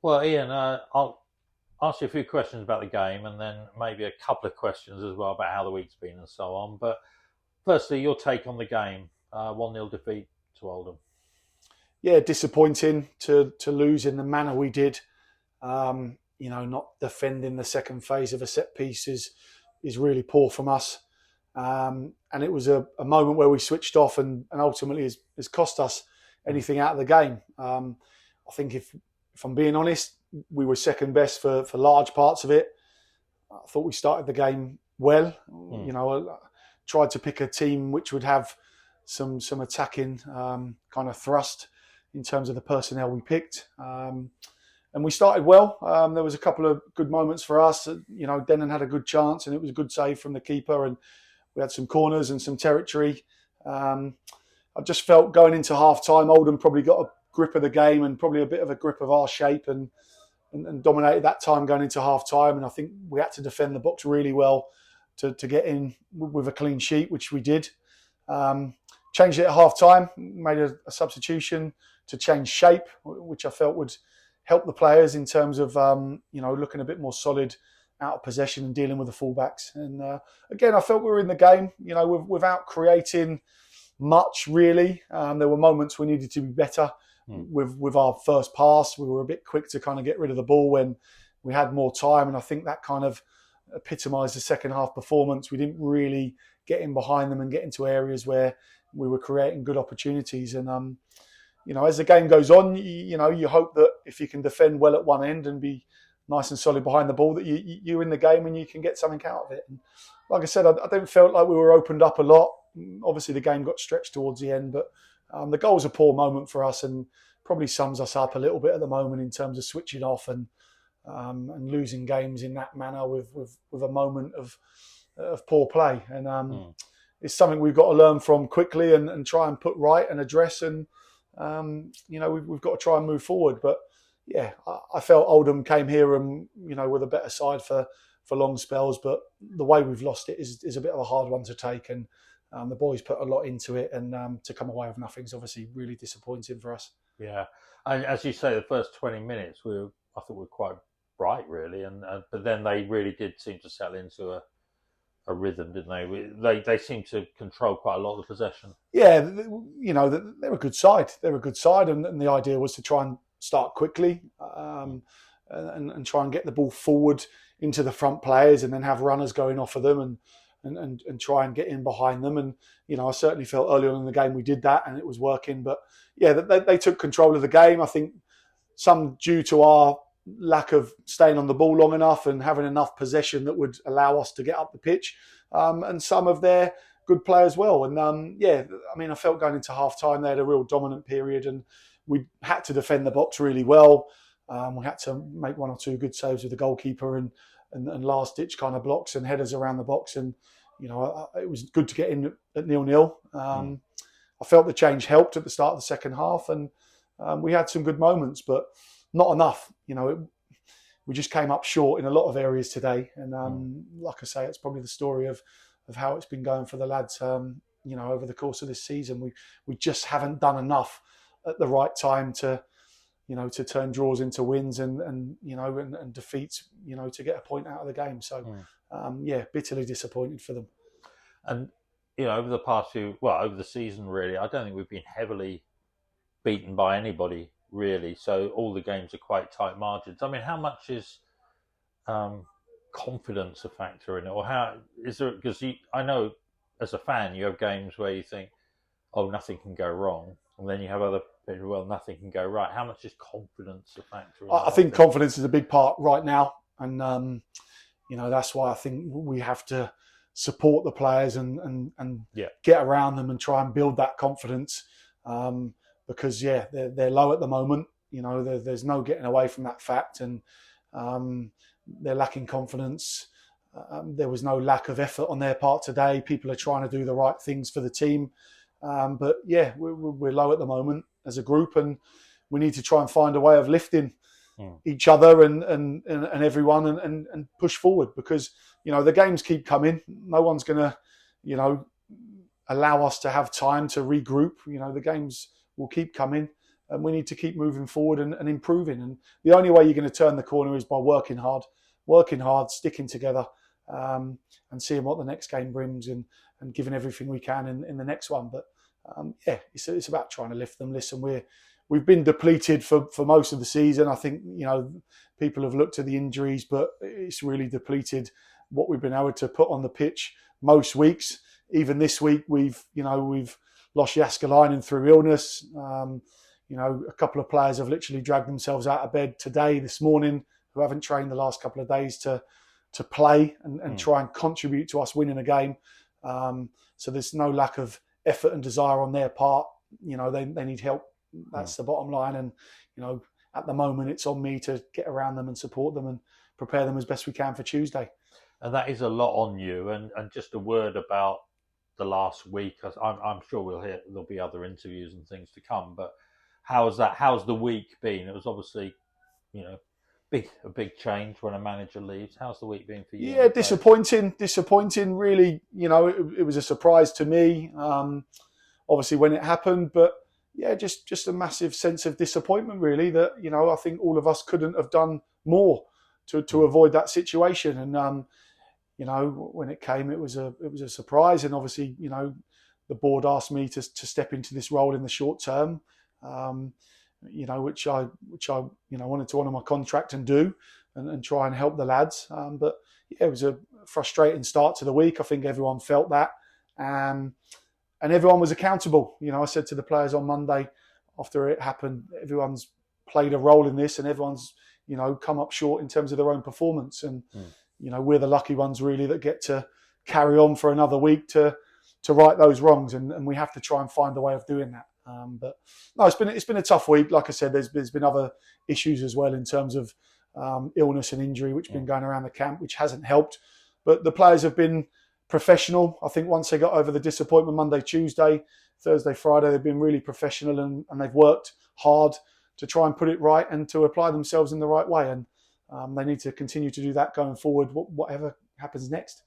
Well, Ian, I'll ask you a few questions about the game and then maybe a couple of questions as well about how the week's been and so on. But firstly, your take on the game. 1-0 defeat to Oldham. Yeah, disappointing to lose in the manner we did. Not defending the second phase of a set piece is really poor from us. And it was a moment where we switched off and ultimately has cost us anything out of the game. I think if I'm being honest, we were second best for large parts of it. I thought we started the game well. I tried to pick a team which would have some attacking kind of thrust in terms of the personnel we picked. And we started well. There was a couple of good moments for us. Denon had a good chance and it was a good save from the keeper, and we had some corners and some territory. I just felt going into half-time, Oldham probably got a grip of the game and probably a bit of a grip of our shape and dominated that time going into half-time. And I think we had to defend the box really well to get in with a clean sheet, which we did. Changed it at half-time, made a substitution to change shape, which I felt would help the players in terms of looking a bit more solid out of possession and dealing with the fullbacks. And again, I felt we were in the game, without creating much really. There were moments we needed to be better with our first pass. We were a bit quick to kind of get rid of the ball when we had more time, and I think that kind of epitomised the second half performance. We didn't really get in behind them and get into areas where we were creating good opportunities. And as the game goes on, you hope that if you can defend well at one end and be nice and solid behind the ball, that you're in the game and you can get something out of it. And like I said, I don't feel like we were opened up a lot. Obviously, the game got stretched towards the end, but the goal's a poor moment for us and probably sums us up a little bit at the moment in terms of switching off and losing games in that manner with a moment of poor play. And it's something we've got to learn from quickly and try and put right and address. And we've got to try and move forward. But yeah, I felt Oldham came here and with a better side for long spells. But the way we've lost it is a bit of a hard one to take. And the boys put a lot into it, and to come away with nothing is obviously really disappointing for us. Yeah, and as you say, the first 20 minutes, I thought we were quite bright, really, but then they really did seem to settle into a rhythm, didn't they? They seemed to control quite a lot of the possession. Yeah, they're a good side. They're a good side, and the idea was to try and start quickly and try and get the ball forward into the front players, and then have runners going off of them and try and get in behind them. And I certainly felt early on in the game we did that, and it was working. But yeah, they took control of the game. I think some due to our lack of staying on the ball long enough and having enough possession that would allow us to get up the pitch, and some of their good play as well. And I felt going into half time they had a real dominant period, and we had to defend the box really well. We had to make one or two good saves with the goalkeeper and last ditch kind of blocks and headers around the box. And it was good to get in at 0-0. I felt the change helped at the start of the second half, and we had some good moments, but not enough. We just came up short in a lot of areas today. And like I say, it's probably the story of how it's been going for the lads. Over the course of this season, we just haven't done enough at the right time to turn draws into wins and defeats, to get a point out of the game. So, bitterly disappointed for them. And, over the season, really, I don't think we've been heavily beaten by anybody, really. So all the games are quite tight margins. I mean, how much is confidence a factor in it? Or how is there, because I know as a fan, you have games where you think, oh, nothing can go wrong. And then you have other people, well, nothing can go right. How much is confidence a factor? I think confidence is a big part right now. And, that's why I think we have to support the players and get around them and try and build that confidence. Because, they're low at the moment. There's no getting away from that fact. And they're lacking confidence. There was no lack of effort on their part today. People are trying to do the right things for the team. But we're low at the moment as a group, and we need to try and find a way of lifting each other and everyone and push forward, because the games keep coming. No one's going to allow us to have time to regroup. The games will keep coming. and we need to keep moving forward and improving. And the only way you're going to turn the corner is by working hard, sticking together, and seeing what the next game brings, and giving everything we can in the next one. But it's about trying to lift them. Listen, we've been depleted for most of the season. I think, people have looked at the injuries, but it's really depleted what we've been able to put on the pitch most weeks. Even this week, we've lost Jaskalainen through illness. A couple of players have literally dragged themselves out of bed this morning, who haven't trained the last couple of days to play and try and contribute to us winning a game. So there's no lack of effort and desire on their part. They need help. That's the bottom line. And, at the moment, it's on me to get around them and support them and prepare them as best we can for Tuesday. And that is a lot on you. And just a word about the last week. I'm sure there'll be other interviews and things to come. But how's the week been? It was obviously, a big change when a manager leaves. How's the week been for you? Yeah, disappointing. Really, it was a surprise to me. Obviously, when it happened, but yeah, just a massive sense of disappointment. Really, that I think all of us couldn't have done more to avoid that situation. And when it came, it was a surprise. And obviously, the board asked me to step into this role in the short term. Which I wanted to honour my contract and do, and try and help the lads. But yeah, it was a frustrating start to the week. I think everyone felt that, and everyone was accountable. I said to the players on Monday after it happened, everyone's played a role in this, and everyone's come up short in terms of their own performance. And we're the lucky ones really that get to carry on for another week to right those wrongs, and we have to try and find a way of doing that. But no, it's been a tough week. Like I said, there's been other issues as well in terms of illness and injury, which have been going around the camp, which hasn't helped. But the players have been professional. I think once they got over the disappointment Monday, Tuesday, Thursday, Friday, they've been really professional, and they've worked hard to try and put it right and to apply themselves in the right way. And they need to continue to do that going forward, whatever happens next.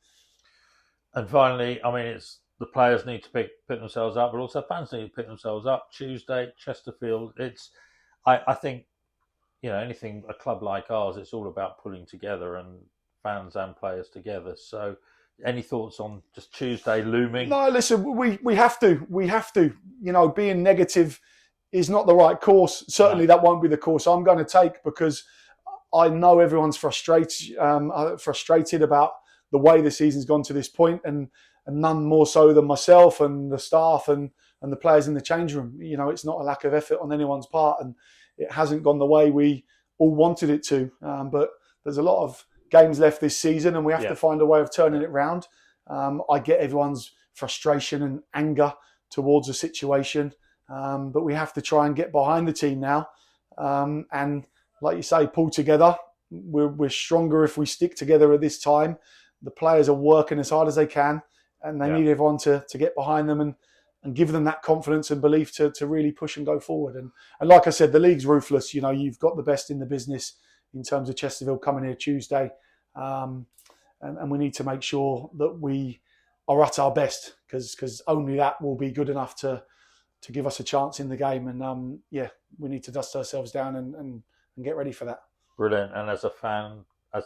And finally, it's the players need to pick themselves up, but also fans need to pick themselves up. Tuesday, Chesterfield. I think, anything, a club like ours, it's all about pulling together, and fans and players together. So, any thoughts on just Tuesday looming? No, listen, we have to. Being negative is not the right course. Certainly, that won't be the course I'm going to take, because I know everyone's frustrated about the way the season's gone to this point, and none more so than myself and the staff and the players in the change room. It's not a lack of effort on anyone's part, and it hasn't gone the way we all wanted it to. But there's a lot of games left this season, and we have to find a way of turning it round. I get everyone's frustration and anger towards the situation, but we have to try and get behind the team now. And like you say, pull together. We're stronger if we stick together at this time. The players are working as hard as they can, and they need everyone to get behind them and give them that confidence and belief to really push and go forward. And like I said, the league's ruthless. You've got the best in the business in terms of Chesterfield coming here Tuesday. And we need to make sure that we are at our best, because only that will be good enough to give us a chance in the game. And we need to dust ourselves down and get ready for that. Brilliant. And as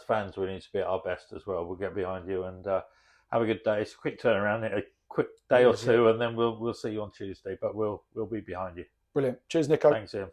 fans, we need to be at our best as well. We'll get behind you and have a good day. It's a quick turnaround, a quick day or two, and then we'll see you on Tuesday. But we'll be behind you. Brilliant. Cheers, Nico. Thanks, Ian.